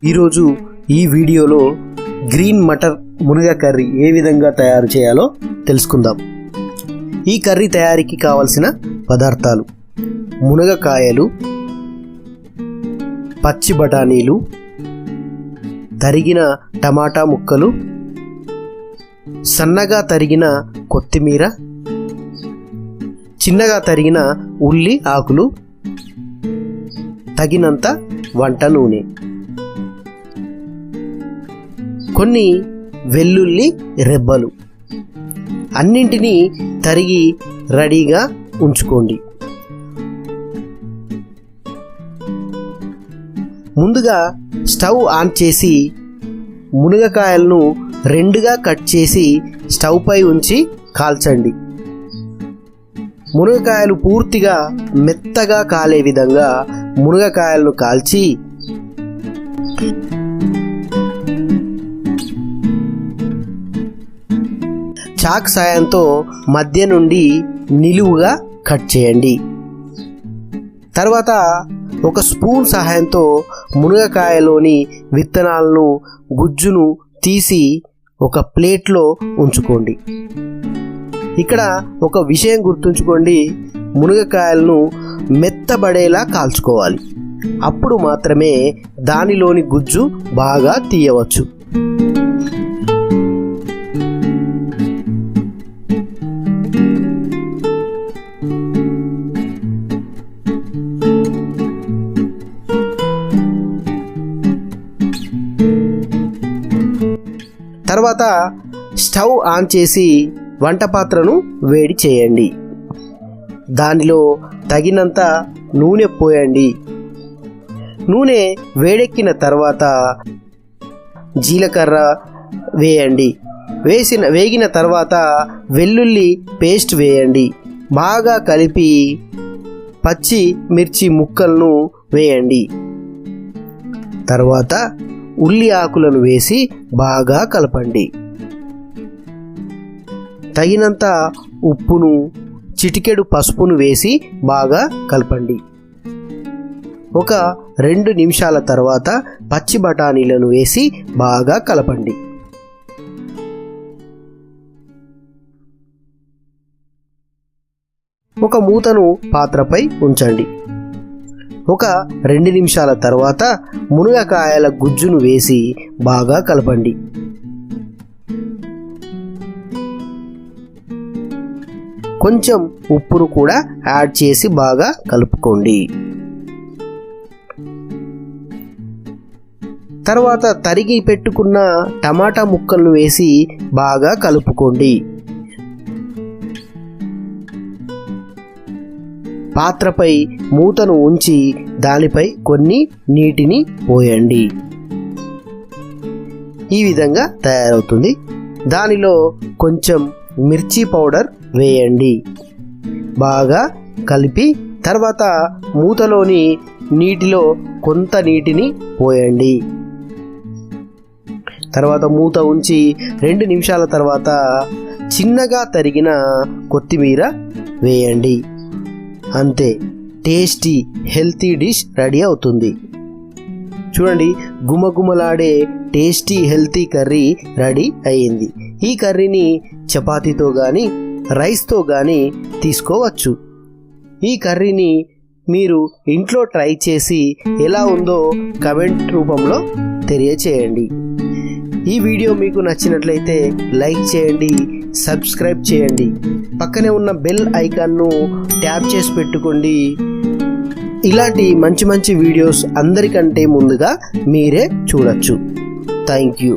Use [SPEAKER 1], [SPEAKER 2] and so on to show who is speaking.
[SPEAKER 1] ఈరోజు ఈ వీడియోలో గ్రీన్ మటర్ మునగ కర్రీ ఏ విధంగా తయారు చేయాలో తెలుసుకుందాం. ఈ కర్రీ తయారీకి కావలసిన పదార్థాలు: మునగకాయలు, పచ్చి బఠానీలు, తరిగిన టమాటా ముక్కలు, సన్నగా తరిగిన కొత్తిమీర, చిన్నగా తరిగిన ఉల్లి ఆకులు, తగినంత వంట నూనె, కొన్ని వెల్లుల్లి రెబ్బలు. అన్నింటినీ తరిగి రెడీగా ఉంచుకోండి. ముందుగా స్టవ్ ఆన్ చేసి మునగకాయలను రెండుగా కట్ చేసి స్టవ్ పై ఉంచి కాల్చండి. మునగకాయలు పూర్తిగా మెత్తగా కాలే విధంగా మునగకాయలను కాల్చి చాక్ సాయంతో మధ్య నుండి నిలువుగా కట్ చేయండి. తర్వాత ఒక స్పూన్ సహాయంతో మునగకాయలోని విత్తనాలను, గుజ్జును తీసి ఒక ప్లేట్లో ఉంచుకోండి. ఇక్కడ ఒక విషయం గుర్తుంచుకోండి, మునగకాయలను మెత్తబడేలా కాల్చుకోవాలి. అప్పుడు మాత్రమే దానిలోని గుజ్జు బాగా తీయవచ్చు. తర్వాత స్టవ్ ఆన్ చేసి వంట పాత్రను వేడి చేయండి. దానిలో తగినంత నూనె పోయండి. నూనె వేడెక్కిన తర్వాత జీలకర్ర వేయండి. వేగిన తర్వాత వెల్లుల్లి పేస్ట్ వేయండి. బాగా కలిపి పచ్చి మిర్చి ముక్కలను వేయండి. తర్వాత ఉల్లి ఆకులను వేసి బాగా కలపండి. తగినంత ఉప్పును, చిటికెడు పసుపును వేసి బాగా కలపండి. ఒక 2 నిమిషాల తర్వాత పచ్చి బఠానీలను వేసి బాగా కలపండి. ఒక మూతను పాత్రపై ఉంచండి. ఒక 2 నిమిషాల తర్వాత మునగకాయల గుజ్జును వేసి బాగా కలపండి. కొంచెం ఉప్పును కూడా యాడ్ చేసి బాగా కలుపుకోండి. తర్వాత తరిగి పెట్టుకున్న టమాటా ముక్కలను వేసి బాగా కలుపుకోండి. పాత్రపై మూతను ఉంచి దానిపై కొన్ని నీటిని పోయండి. ఈ విధంగా తయారవుతుంది. దానిలో కొంచెం మిర్చి పౌడర్ వేయండి. బాగా కలిపి తర్వాత మూతలోని నీటిలో కొంత నీటిని పోయండి. తర్వాత మూత ఉంచి 2 నిమిషాల తర్వాత చిన్నగా తరిగిన కొత్తిమీర వేయండి. అంతే, టేస్టీ హెల్తీ డిష్ రెడీ అవుతుంది. చూడండి, గుమగుమలాడే టేస్టీ హెల్తీ కర్రీ రెడీ అయ్యింది. ఈ కర్రీని చపాతీతో కానీ రైస్తో కానీ తీసుకోవచ్చు. ఈ కర్రీని మీరు ఇంట్లో ట్రై చేసి ఎలా ఉందో కమెంట్ రూపంలో తెలియచేయండి. ఈ వీడియో మీకు నచ్చినట్లయితే లైక్ చేయండి, సబ్స్క్రైబ్ చేయండి. పక్కనే ఉన్న బెల్ ఐకాన్ను ట్యాప్ చేసి పెట్టుకోండి. ఇలాంటి మంచి మంచి వీడియోస్ అందరికంటే ముందుగా మీరే చూడొచ్చు. Thank you.